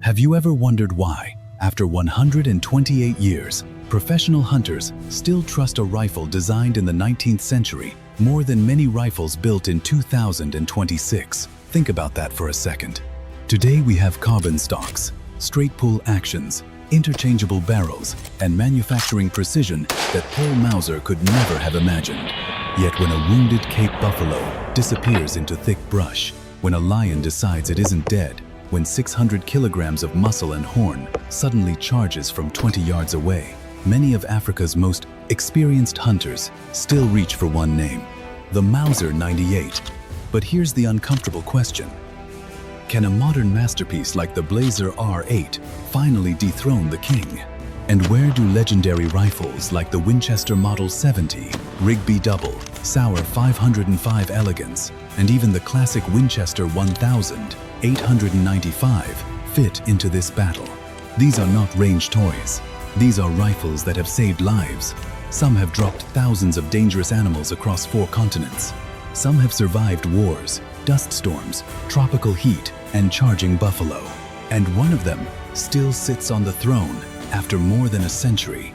Have you ever wondered why, after 128 years, professional hunters still trust a rifle designed in the 19th century more than many rifles built in 2026? Think about that for a second. Today we have carbon stocks, straight pull actions, interchangeable barrels, and manufacturing precision that Paul Mauser could never have imagined. Yet when a wounded Cape buffalo disappears into thick brush, when a lion decides it isn't dead, when 600 kilograms of muscle and horn suddenly charges from 20 yards away, many of Africa's most experienced hunters still reach for one name, the Mauser 98. But here's the uncomfortable question. Can a modern masterpiece like the Blaser R8 finally dethrone the king? And where do legendary rifles like the Winchester Model 70, Rigby Double, Sauer 505 Elegance, and even the classic Winchester 1895 fit into this battle? These are not range toys. These are rifles that have saved lives. Some have dropped thousands of dangerous animals across 4 continents. Some have survived wars, dust storms, tropical heat, and charging buffalo. And one of them still sits on the throne after more than a century.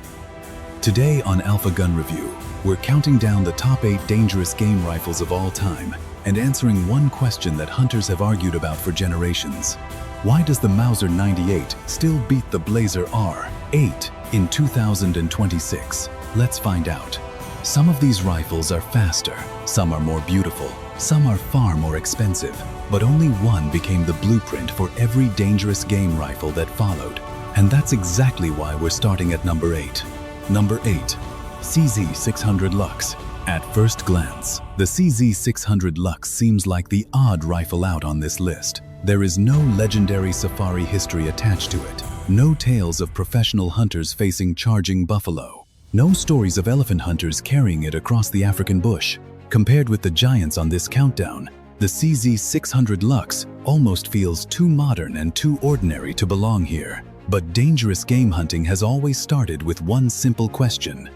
Today on Alpha Gun Review, we're counting down the top 8 dangerous game rifles of all time and answering one question that hunters have argued about for generations. Why does the Mauser 98 still beat the Blaser R8 in 2026? Let's find out. Some of these rifles are faster, some are more beautiful, some are far more expensive, but only one became the blueprint for every dangerous game rifle that followed. And that's exactly why we're starting at number 8. Number 8. CZ600 Lux. At first glance, the CZ600 Lux seems like the odd rifle out on this list. There is no legendary safari history attached to it, no tales of professional hunters facing charging buffalo, no stories of elephant hunters carrying it across the African bush. Compared with the giants on this countdown, the CZ600 Lux almost feels too modern and too ordinary to belong here. But dangerous game hunting has always started with one simple question.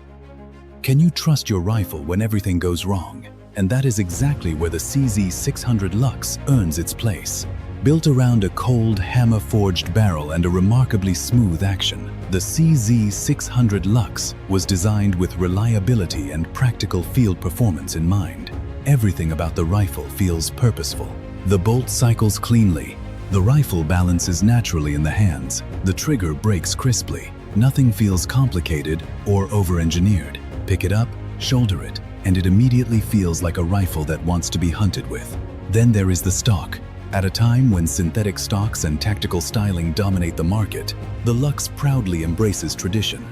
Can you trust your rifle when everything goes wrong? And that is exactly where the CZ600 Lux earns its place. Built around a cold, hammer-forged barrel and a remarkably smooth action, the CZ600 Lux was designed with reliability and practical field performance in mind. Everything about the rifle feels purposeful. The bolt cycles cleanly. The rifle balances naturally in the hands. The trigger breaks crisply. Nothing feels complicated or over-engineered. Pick it up, shoulder it, and it immediately feels like a rifle that wants to be hunted with. Then there is the stock. At a time when synthetic stocks and tactical styling dominate the market, the Lux proudly embraces tradition.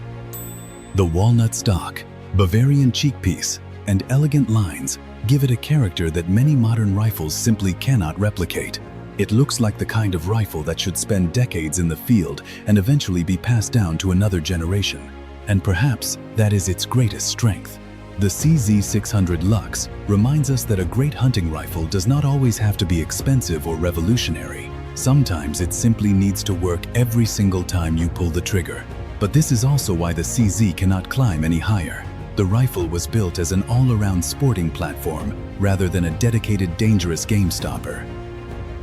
The walnut stock, Bavarian cheekpiece, and elegant lines give it a character that many modern rifles simply cannot replicate. It looks like the kind of rifle that should spend decades in the field and eventually be passed down to another generation. And perhaps that is its greatest strength. The CZ600 Lux reminds us that a great hunting rifle does not always have to be expensive or revolutionary. Sometimes it simply needs to work every single time you pull the trigger. But this is also why the CZ cannot climb any higher. The rifle was built as an all-around sporting platform rather than a dedicated dangerous game stopper.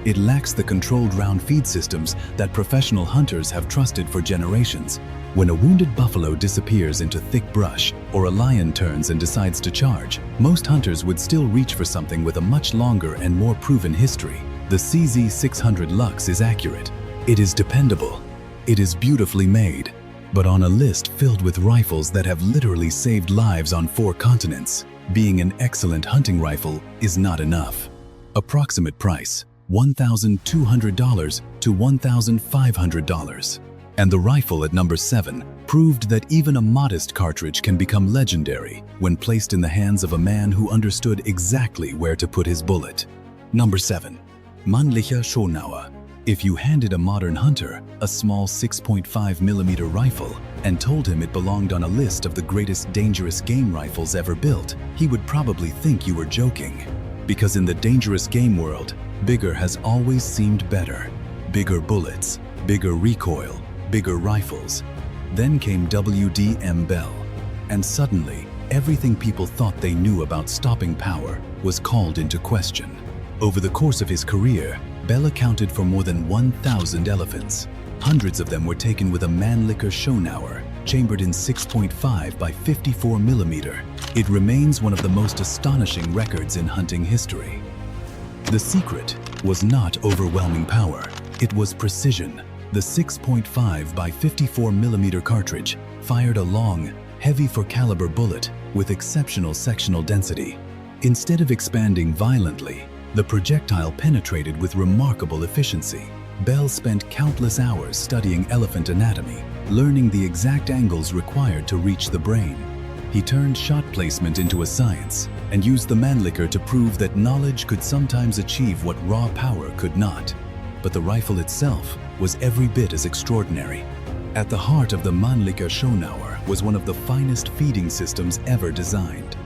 It lacks the controlled round feed systems that professional hunters have trusted for generations. When a wounded buffalo disappears into thick brush or a lion turns and decides to charge, most hunters would still reach for something with a much longer and more proven history. The CZ600 Lux is accurate. It is dependable. It is beautifully made. But on a list filled with rifles that have literally saved lives on 4 continents, being an excellent hunting rifle is not enough. Approximate price: $1,200 to $1,500. And the rifle at number 7 proved that even a modest cartridge can become legendary when placed in the hands of a man who understood exactly where to put his bullet. Number 7. Mannlicher Schoenauer. If you handed a modern hunter a small 6.5mm rifle and told him it belonged on a list of the greatest dangerous game rifles ever built, he would probably think you were joking. Because in the dangerous game world, bigger has always seemed better. Bigger bullets, bigger recoil, bigger rifles. Then came W.D.M. Bell, and suddenly, everything people thought they knew about stopping power was called into question. Over the course of his career, Bell accounted for more than 1,000 elephants. Hundreds of them were taken with a Mannlicher Schoenauer, chambered in 6.5 by 54 millimeter. It remains one of the most astonishing records in hunting history. The secret was not overwhelming power, it was precision. The 6.5 by 54 millimeter cartridge fired a long, heavy for caliber bullet with exceptional sectional density. Instead of expanding violently, the projectile penetrated with remarkable efficiency. Bell spent countless hours studying elephant anatomy, learning the exact angles required to reach the brain. He turned shot placement into a science and used the Mannlicher to prove that knowledge could sometimes achieve what raw power could not. But the rifle itself was every bit as extraordinary. At the heart of the Mannlicher Schoenauer was one of the finest feeding systems ever designed.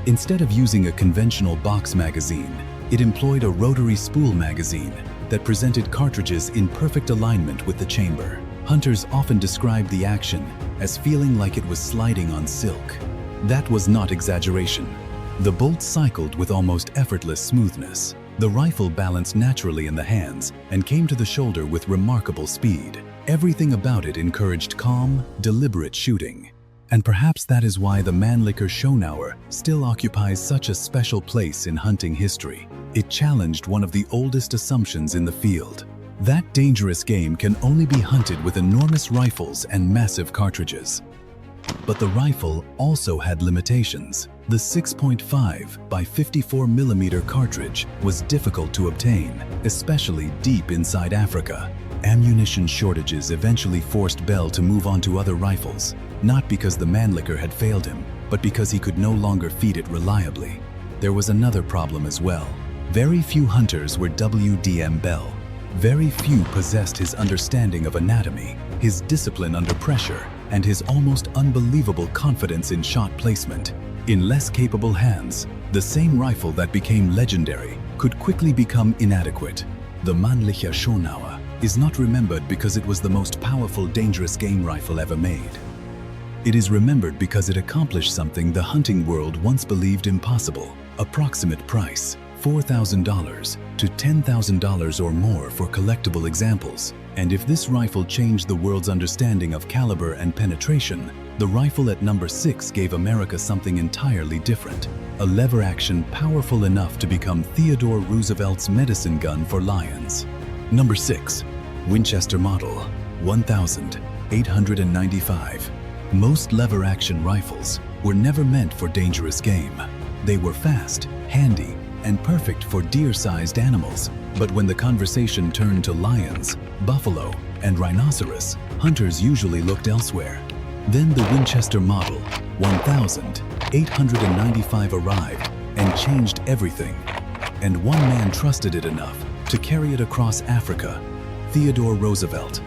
Instead of using a conventional box magazine, it employed a rotary spool magazine that presented cartridges in perfect alignment with the chamber. Hunters often described the action as feeling like it was sliding on silk. That was not exaggeration. The bolt cycled with almost effortless smoothness. The rifle balanced naturally in the hands and came to the shoulder with remarkable speed. Everything about it encouraged calm, deliberate shooting. And perhaps that is why the Mannlicher Schoenauer still occupies such a special place in hunting history. It challenged one of the oldest assumptions in the field. That dangerous game can only be hunted with enormous rifles and massive cartridges. But the rifle also had limitations. The 6.5 by 54 millimeter cartridge was difficult to obtain, especially deep inside Africa. Ammunition shortages eventually forced Bell to move on to other rifles, not because the Mannlicher had failed him, but because he could no longer feed it reliably. There was another problem as well. Very few hunters were WDM Bell. Very few possessed his understanding of anatomy, his discipline under pressure, and his almost unbelievable confidence in shot placement. In less capable hands, the same rifle that became legendary could quickly become inadequate. The Mannlicher Schoenauer is not remembered because it was the most powerful, dangerous game rifle ever made. It is remembered because it accomplished something the hunting world once believed impossible. Approximate price: $4,000 to $10,000 or more for collectible examples. And if this rifle changed the world's understanding of caliber and penetration, the rifle at number 6 gave America something entirely different. A lever action powerful enough to become Theodore Roosevelt's medicine gun for lions. Number 6. Winchester Model 1895. Most lever action rifles were never meant for dangerous game. They were fast, handy, and perfect for deer-sized animals. But when the conversation turned to lions, buffalo, and rhinoceros, hunters usually looked elsewhere. Then the Winchester Model 1895 arrived and changed everything. And one man trusted it enough to carry it across Africa: Theodore Roosevelt.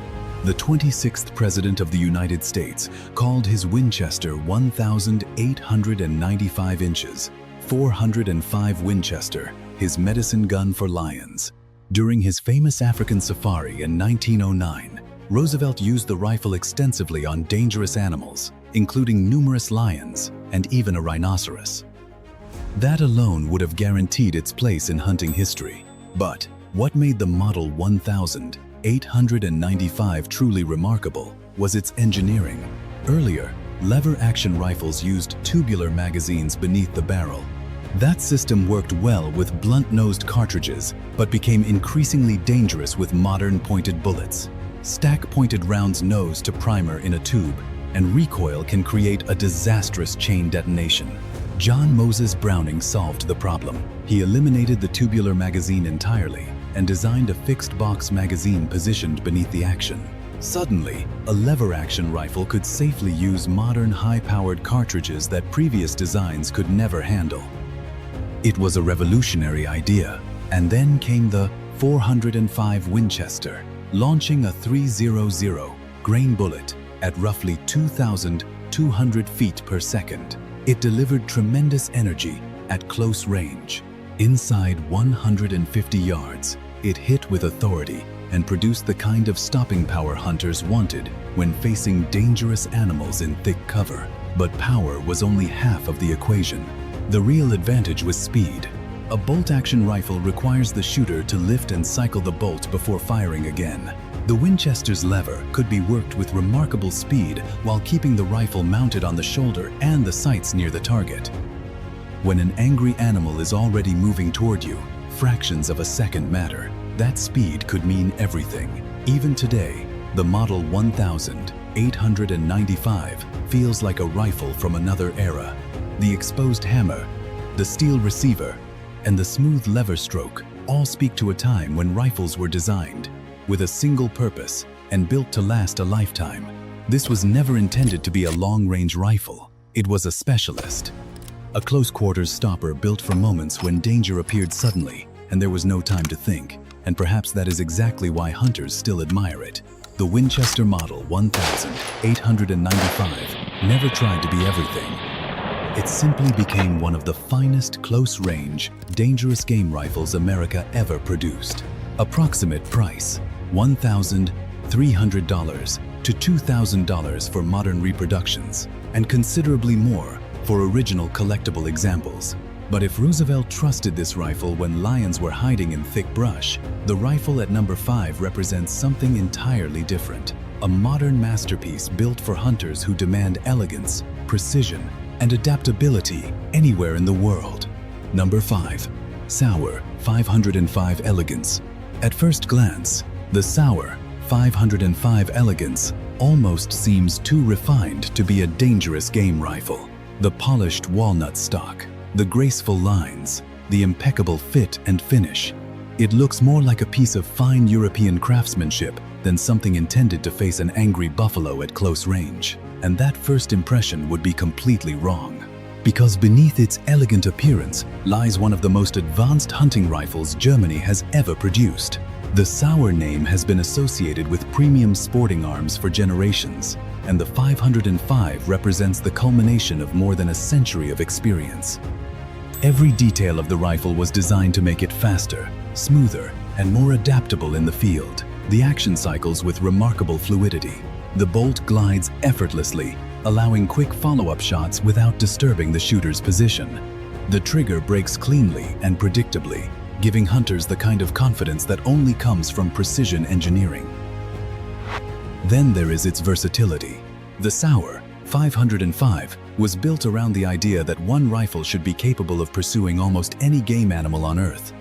The 26th President of the United States called his Winchester 1895 inches, 405 Winchester, his medicine gun for lions. During his famous African safari in 1909, Roosevelt used the rifle extensively on dangerous animals, including numerous lions and even a rhinoceros. That alone would have guaranteed its place in hunting history. But what made the Model 1895 truly remarkable was its engineering. Earlier, lever-action rifles used tubular magazines beneath the barrel. That system worked well with blunt-nosed cartridges, but became increasingly dangerous with modern pointed bullets. Stack-pointed rounds nose to primer in a tube, and recoil can create a disastrous chain detonation. John Moses Browning solved the problem. He eliminated the tubular magazine entirely and designed a fixed-box magazine positioned beneath the action. Suddenly, a lever-action rifle could safely use modern high-powered cartridges that previous designs could never handle. It was a revolutionary idea. And then came the 405 Winchester, launching a 300 grain bullet at roughly 2,200 feet per second. It delivered tremendous energy at close range. Inside 150 yards, it hit with authority and produced the kind of stopping power hunters wanted when facing dangerous animals in thick cover. But power was only half of the equation. The real advantage was speed. A bolt-action rifle requires the shooter to lift and cycle the bolt before firing again. The Winchester's lever could be worked with remarkable speed while keeping the rifle mounted on the shoulder and the sights near the target. When an angry animal is already moving toward you, fractions of a second matter. That speed could mean everything. Even today, the Model 1895 feels like a rifle from another era. The exposed hammer, the steel receiver, and the smooth lever stroke all speak to a time when rifles were designed with a single purpose and built to last a lifetime. This was never intended to be a long-range rifle. It was a specialist. A close-quarters stopper built for moments when danger appeared suddenly and there was no time to think. And perhaps that is exactly why hunters still admire it. The Winchester Model 1895 never tried to be everything. It simply became one of the finest close-range, dangerous game rifles America ever produced. Approximate price: $1,300 to $2,000 for modern reproductions, and considerably more for original collectible examples. But if Roosevelt trusted this rifle when lions were hiding in thick brush, the rifle at number 5 represents something entirely different. A modern masterpiece built for hunters who demand elegance, precision, and adaptability anywhere in the world. Number 5. Sauer 505 Elegance. At first glance, the Sauer 505 Elegance almost seems too refined to be a dangerous game rifle. The polished walnut stock, the graceful lines, the impeccable fit and finish. It looks more like a piece of fine European craftsmanship than something intended to face an angry buffalo at close range. And that first impression would be completely wrong. Because beneath its elegant appearance lies one of the most advanced hunting rifles Germany has ever produced. The Sauer name has been associated with premium sporting arms for generations, and the 505 represents the culmination of more than a century of experience. Every detail of the rifle was designed to make it faster, smoother, and more adaptable in the field. The action cycles with remarkable fluidity. The bolt glides effortlessly, allowing quick follow-up shots without disturbing the shooter's position. The trigger breaks cleanly and predictably, giving hunters the kind of confidence that only comes from precision engineering. Then there is its versatility. The Sauer 505 was built around the idea that one rifle should be capable of pursuing almost any game animal on Earth.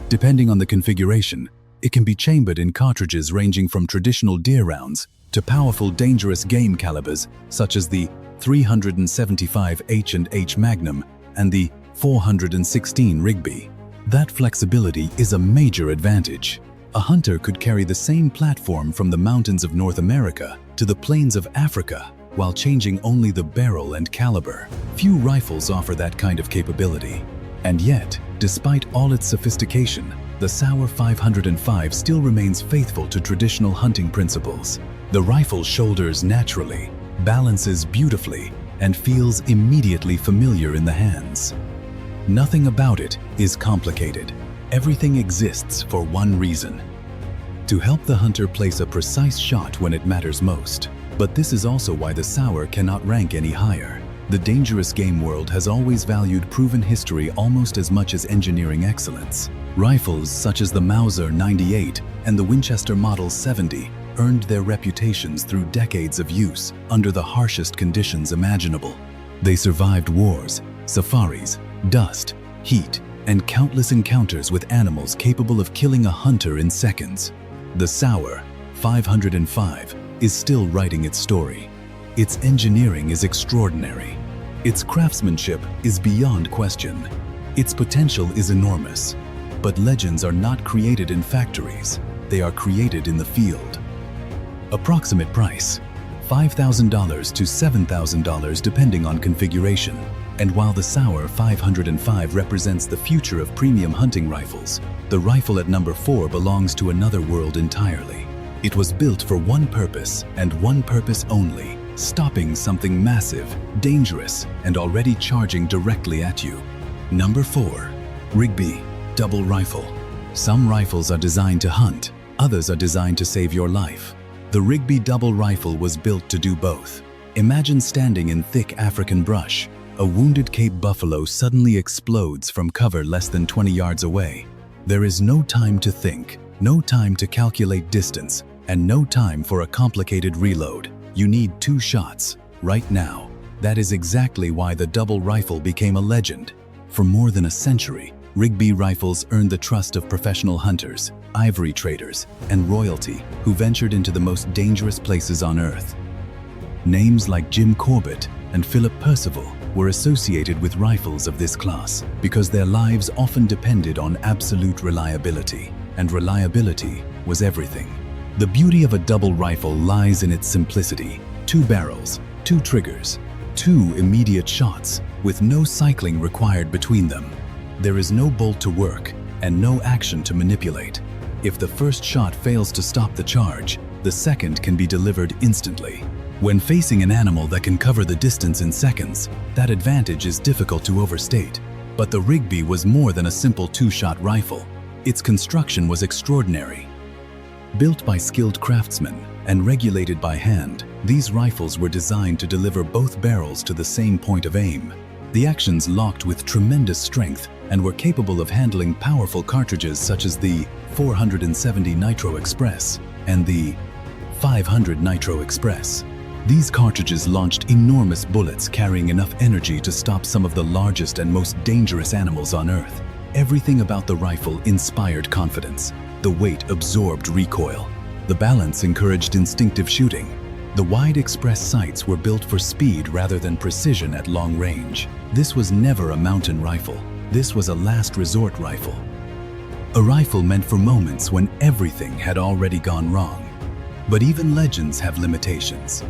Depending on the configuration, it can be chambered in cartridges ranging from traditional deer rounds to powerful, dangerous game calibers such as the 375 H&H Magnum and the 416 Rigby. That flexibility is a major advantage. A hunter could carry the same platform from the mountains of North America to the plains of Africa while changing only the barrel and caliber. Few rifles offer that kind of capability. And yet, despite all its sophistication, the Sauer 505 still remains faithful to traditional hunting principles. The rifle shoulders naturally, balances beautifully, and feels immediately familiar in the hands. Nothing about it is complicated. Everything exists for one reason: to help the hunter place a precise shot when it matters most. But this is also why the Sauer cannot rank any higher. The dangerous game world has always valued proven history almost as much as engineering excellence. Rifles such as the Mauser 98 and the Winchester Model 70 earned their reputations through decades of use under the harshest conditions imaginable. They survived wars, safaris, dust, heat, and countless encounters with animals capable of killing a hunter in seconds. The Sauer 505 is still writing its story. Its engineering is extraordinary. Its craftsmanship is beyond question. Its potential is enormous. But legends are not created in factories. They are created in the field. Approximate price: $5,000 to $7,000 depending on configuration. And while the Sauer 505 represents the future of premium hunting rifles, the rifle at number 4 belongs to another world entirely. It was built for one purpose and one purpose only: stopping something massive, dangerous, and already charging directly at you. Number 4. Rigby Double Rifle. Some rifles are designed to hunt, others are designed to save your life. The Rigby double rifle was built to do both. Imagine standing in thick African brush, a wounded Cape buffalo suddenly explodes from cover less than 20 yards away. There is no time to think, no time to calculate distance, and no time for a complicated reload. You need 2 shots, right now. That is exactly why the double rifle became a legend. For more than a century, Rigby rifles earned the trust of professional hunters, ivory traders, and royalty who ventured into the most dangerous places on Earth. Names like Jim Corbett and Philip Percival were associated with rifles of this class because their lives often depended on absolute reliability, and reliability was everything. The beauty of a double rifle lies in its simplicity: 2 barrels, 2 triggers, 2 immediate shots, with no cycling required between them. There is no bolt to work and no action to manipulate. If the first shot fails to stop the charge, the second can be delivered instantly. When facing an animal that can cover the distance in seconds, that advantage is difficult to overstate. But the Rigby was more than a simple 2-shot rifle. Its construction was extraordinary. Built by skilled craftsmen and regulated by hand, these rifles were designed to deliver both barrels to the same point of aim. The actions locked with tremendous strength and were capable of handling powerful cartridges such as the 470 Nitro Express and the 500 Nitro Express. These cartridges launched enormous bullets carrying enough energy to stop some of the largest and most dangerous animals on Earth. Everything about the rifle inspired confidence. The weight absorbed recoil. The balance encouraged instinctive shooting. The wide express sights were built for speed rather than precision at long range. This was never a mountain rifle. This was a last resort rifle. A rifle meant for moments when everything had already gone wrong. But even legends have limitations.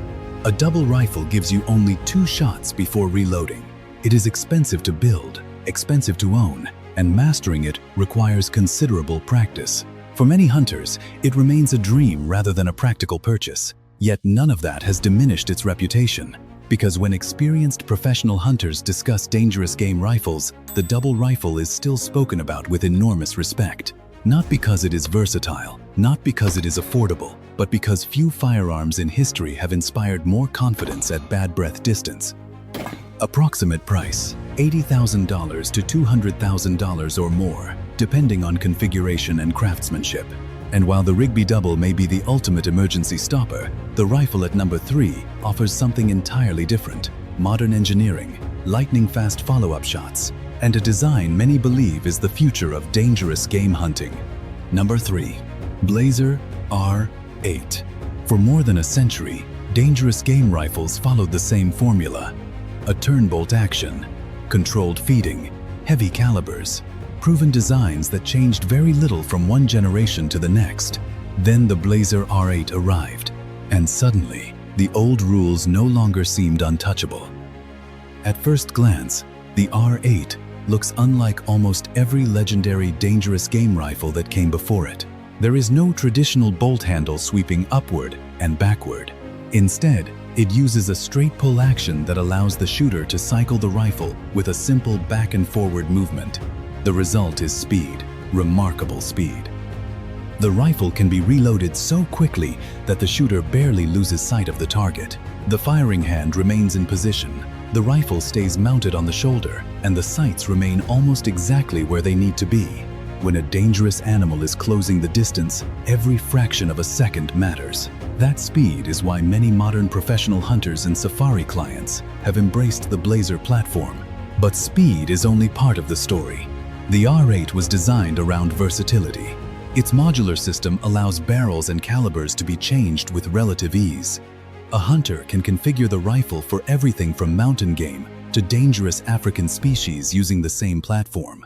A double rifle gives you only 2 shots before reloading. It is expensive to build, expensive to own, and mastering it requires considerable practice. For many hunters, it remains a dream rather than a practical purchase. Yet none of that has diminished its reputation. Because when experienced professional hunters discuss dangerous game rifles, the double rifle is still spoken about with enormous respect. Not because it is versatile, not because it is affordable, but because few firearms in history have inspired more confidence at bad breath distance. Approximate price: $80,000 to $200,000 or more, depending on configuration and craftsmanship. And while the Rigby Double may be the ultimate emergency stopper, the rifle at number 3 offers something entirely different: modern engineering, lightning-fast follow-up shots, and a design many believe is the future of dangerous game hunting. Number 3. Blaser R8. For more than a century, dangerous game rifles followed the same formula: a turn-bolt action, controlled feeding, heavy calibers, proven designs that changed very little from one generation to the next. Then the Blaser R8 arrived, and suddenly, the old rules no longer seemed untouchable. At first glance, the R8 looks unlike almost every legendary dangerous game rifle that came before it. There is no traditional bolt handle sweeping upward and backward. Instead, it uses a straight pull action that allows the shooter to cycle the rifle with a simple back and forward movement. The result is speed, remarkable speed. The rifle can be reloaded so quickly that the shooter barely loses sight of the target. The firing hand remains in position, the rifle stays mounted on the shoulder, and the sights remain almost exactly where they need to be. When a dangerous animal is closing the distance, every fraction of a second matters. That speed is why many modern professional hunters and safari clients have embraced the Blaser platform. But speed is only part of the story. The R8 was designed around versatility. Its modular system allows barrels and calibers to be changed with relative ease. A hunter can configure the rifle for everything from mountain game to dangerous African species using the same platform.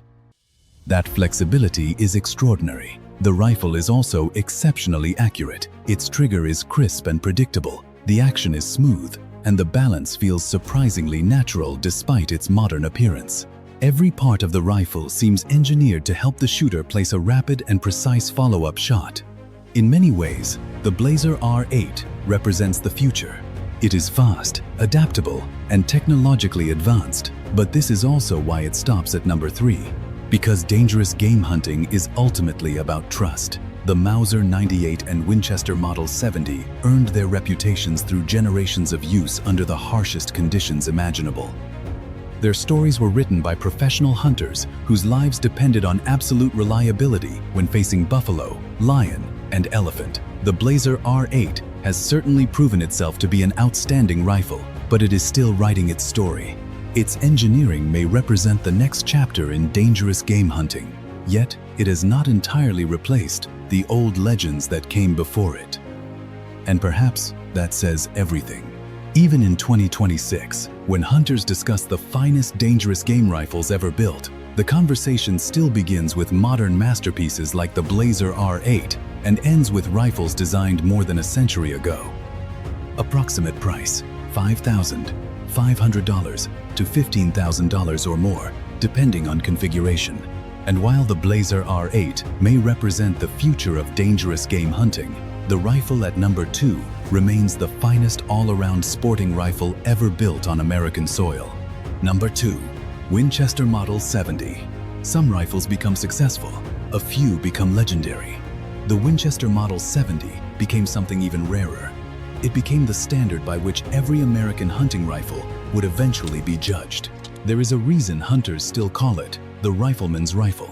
That flexibility is extraordinary. The rifle is also exceptionally accurate. Its trigger is crisp and predictable, the action is smooth, and the balance feels surprisingly natural despite its modern appearance. Every part of the rifle seems engineered to help the shooter place a rapid and precise follow-up shot. In many ways, the Blaser R8 represents the future. It is fast, adaptable, and technologically advanced, but this is also why it stops at number 3. Because dangerous game hunting is ultimately about trust. The Mauser 98 and Winchester Model 70 earned their reputations through generations of use under the harshest conditions imaginable. Their stories were written by professional hunters whose lives depended on absolute reliability when facing buffalo, lion, and elephant. The Blaser R8 has certainly proven itself to be an outstanding rifle, but it is still writing its story. Its engineering may represent the next chapter in dangerous game hunting, yet it has not entirely replaced the old legends that came before it. And perhaps that says everything. Even in 2026, when hunters discuss the finest dangerous game rifles ever built, the conversation still begins with modern masterpieces like the Blaser R8 and ends with rifles designed more than a century ago. Approximate price: $5,500 to $15,000 or more, depending on configuration. And while the Blaser R8 may represent the future of dangerous game hunting, the rifle at number 2 remains the finest all-around sporting rifle ever built on American soil. Number 2. Winchester Model 70. Some rifles become successful, a few become legendary. The Winchester Model 70 became something even rarer. It became the standard by which every American hunting rifle would eventually be judged. There is a reason hunters still call it the rifleman's rifle.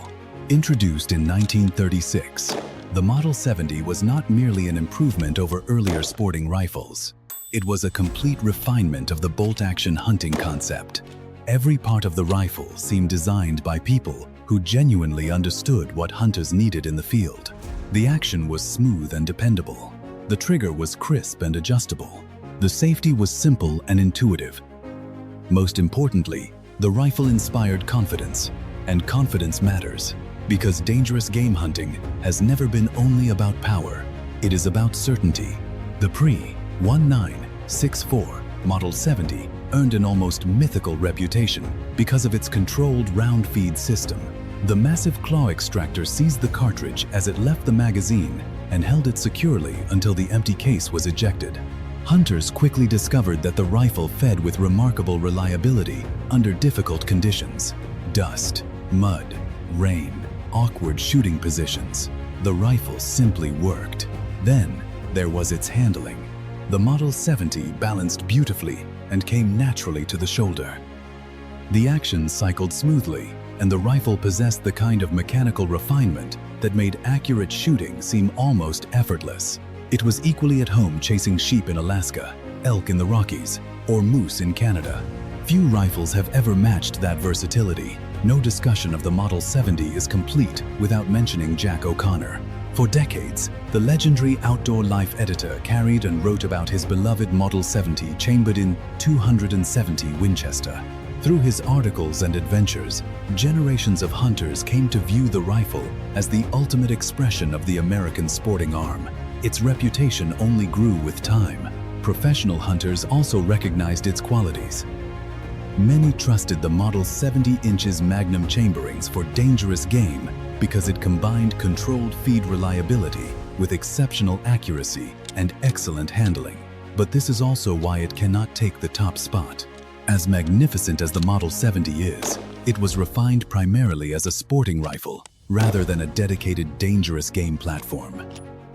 Introduced in 1936, the Model 70 was not merely an improvement over earlier sporting rifles. It was a complete refinement of the bolt-action hunting concept. Every part of the rifle seemed designed by people who genuinely understood what hunters needed in the field. The action was smooth and dependable. The trigger was crisp and adjustable. The safety was simple and intuitive. Most importantly, the rifle inspired confidence, and confidence matters, because dangerous game hunting has never been only about power. It is about certainty. The pre-1964 Model 70 earned an almost mythical reputation because of its controlled round feed system. The massive claw extractor seized the cartridge as it left the magazine and held it securely until the empty case was ejected. Hunters quickly discovered that the rifle fed with remarkable reliability under difficult conditions: dust, mud, rain, awkward shooting positions. The rifle simply worked. Then there was its handling. The Model 70 balanced beautifully and came naturally to the shoulder. The action cycled smoothly, and the rifle possessed the kind of mechanical refinement that made accurate shooting seem almost effortless. It was equally at home chasing sheep in Alaska, elk in the Rockies, or moose in Canada. Few rifles have ever matched that versatility. No discussion of the Model 70 is complete without mentioning Jack O'Connor. For decades, the legendary outdoor life editor carried and wrote about his beloved Model 70 chambered in 270 Winchester. Through his articles and adventures, generations of hunters came to view the rifle as the ultimate expression of the American sporting arm. Its reputation only grew with time. Professional hunters also recognized its qualities. Many trusted the Model 70 inches Magnum chamberings for dangerous game because it combined controlled feed reliability with exceptional accuracy and excellent handling. But this is also why it cannot take the top spot. As magnificent as the Model 70 is, it was refined primarily as a sporting rifle rather than a dedicated dangerous game platform.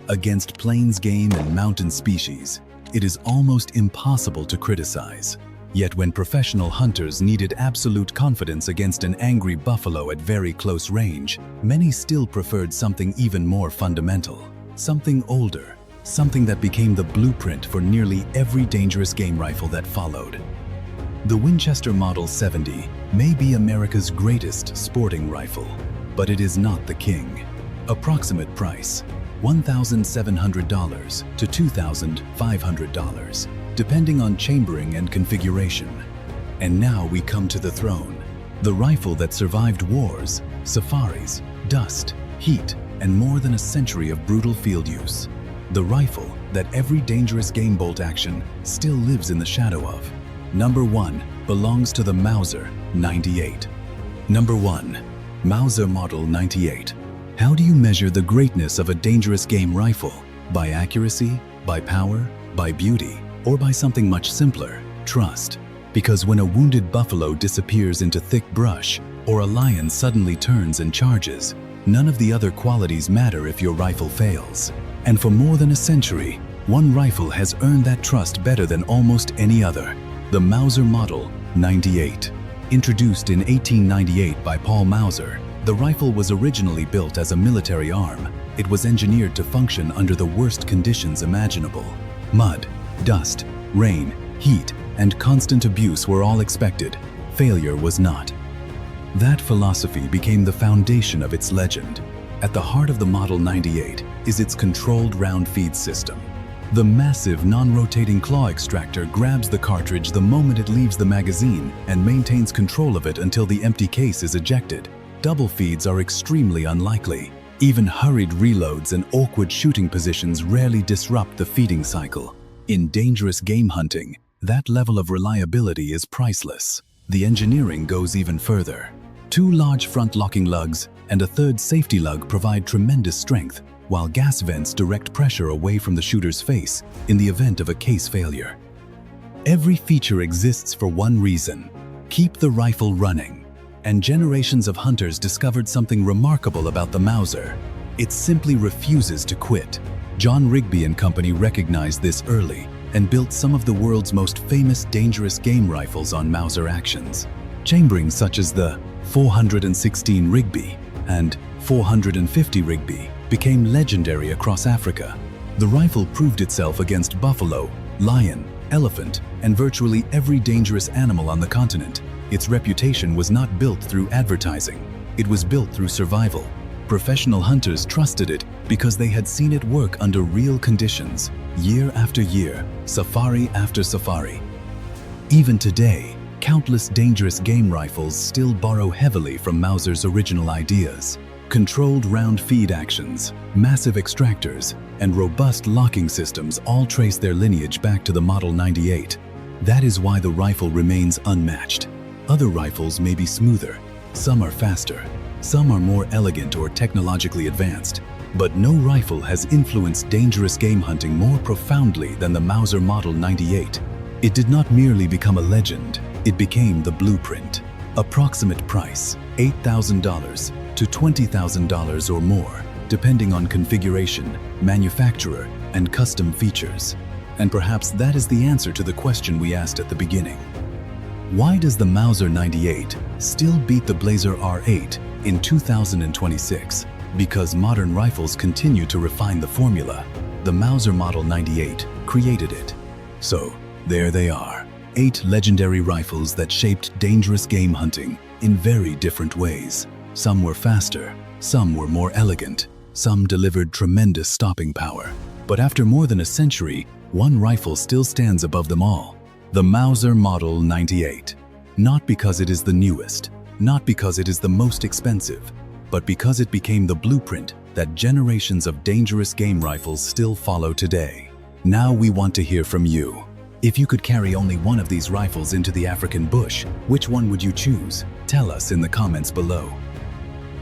Against plains game and mountain species, it is almost impossible to criticize. Yet when professional hunters needed absolute confidence against an angry buffalo at very close range, many still preferred something even more fundamental, something older, something that became the blueprint for nearly every dangerous game rifle that followed. The Winchester Model 70 may be America's greatest sporting rifle, but it is not the king. Approximate price: $1,700 to $2,500, depending on chambering and configuration. And now we come to the throne, the rifle that survived wars, safaris, dust, heat, and more than a century of brutal field use. The rifle that every dangerous game bolt action still lives in the shadow of. Number 1 belongs to the Mauser 98. Number 1. Mauser Model 98. How do you measure the greatness of a dangerous game rifle? By accuracy, by power, by beauty, or by something much simpler: trust? Because when a wounded buffalo disappears into thick brush, or a lion suddenly turns and charges, none of the other qualities matter if your rifle fails. And for more than a century, one rifle has earned that trust better than almost any other: the Mauser Model 98. Introduced in 1898 by Paul Mauser, the rifle was originally built as a military arm. It was engineered to function under the worst conditions imaginable. Mud, dust, rain, heat, and constant abuse were all expected. Failure was not. That philosophy became the foundation of its legend. At the heart of the Model 98 is its controlled round feed system. The massive non-rotating claw extractor grabs the cartridge the moment it leaves the magazine and maintains control of it until the empty case is ejected. Double feeds are extremely unlikely. Even hurried reloads and awkward shooting positions rarely disrupt the feeding cycle. In dangerous game hunting, that level of reliability is priceless. The engineering goes even further. 2 large front-locking lugs and a third safety lug provide tremendous strength, while gas vents direct pressure away from the shooter's face in the event of a case failure. Every feature exists for one reason: keep the rifle running. And generations of hunters discovered something remarkable about the Mauser. It simply refuses to quit. John Rigby and company recognized this early and built some of the world's most famous dangerous game rifles on Mauser actions. Chambering such as the 416 Rigby and 450 Rigby became legendary across Africa. The rifle proved itself against buffalo, lion, elephant, and virtually every dangerous animal on the continent. Its reputation was not built through advertising. It was built through survival. Professional hunters trusted it because they had seen it work under real conditions, year after year, safari after safari. Even today, countless dangerous game rifles still borrow heavily from Mauser's original ideas. Controlled round feed actions, massive extractors, and robust locking systems all trace their lineage back to the Model 98. That is why the rifle remains unmatched. Other rifles may be smoother, some are faster, some are more elegant or technologically advanced, but no rifle has influenced dangerous game hunting more profoundly than the Mauser Model 98. It did not merely become a legend, it became the blueprint. Approximate price: $8,000 to $20,000 or more, depending on configuration, manufacturer, and custom features. And perhaps that is the answer to the question we asked at the beginning. Why does the Mauser 98 still beat the Blaser R8 in 2026? Because modern rifles continue to refine the formula. The Mauser Model 98 created it. So, there they are, 8 legendary rifles that shaped dangerous game hunting in very different ways. Some were faster, some were more elegant, some delivered tremendous stopping power. But after more than a century, one rifle still stands above them all: the Mauser Model 98. Not because it is the newest, not because it is the most expensive, but because it became the blueprint that generations of dangerous game rifles still follow today. Now we want to hear from you. If you could carry only one of these rifles into the African bush, which one would you choose? Tell us in the comments below.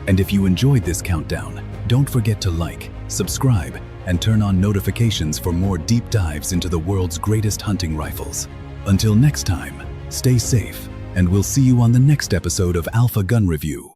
And if you enjoyed this countdown, don't forget to like, subscribe, and turn on notifications for more deep dives into the world's greatest hunting rifles. Until next time, stay safe, and we'll see you on the next episode of Alpha Gun Review.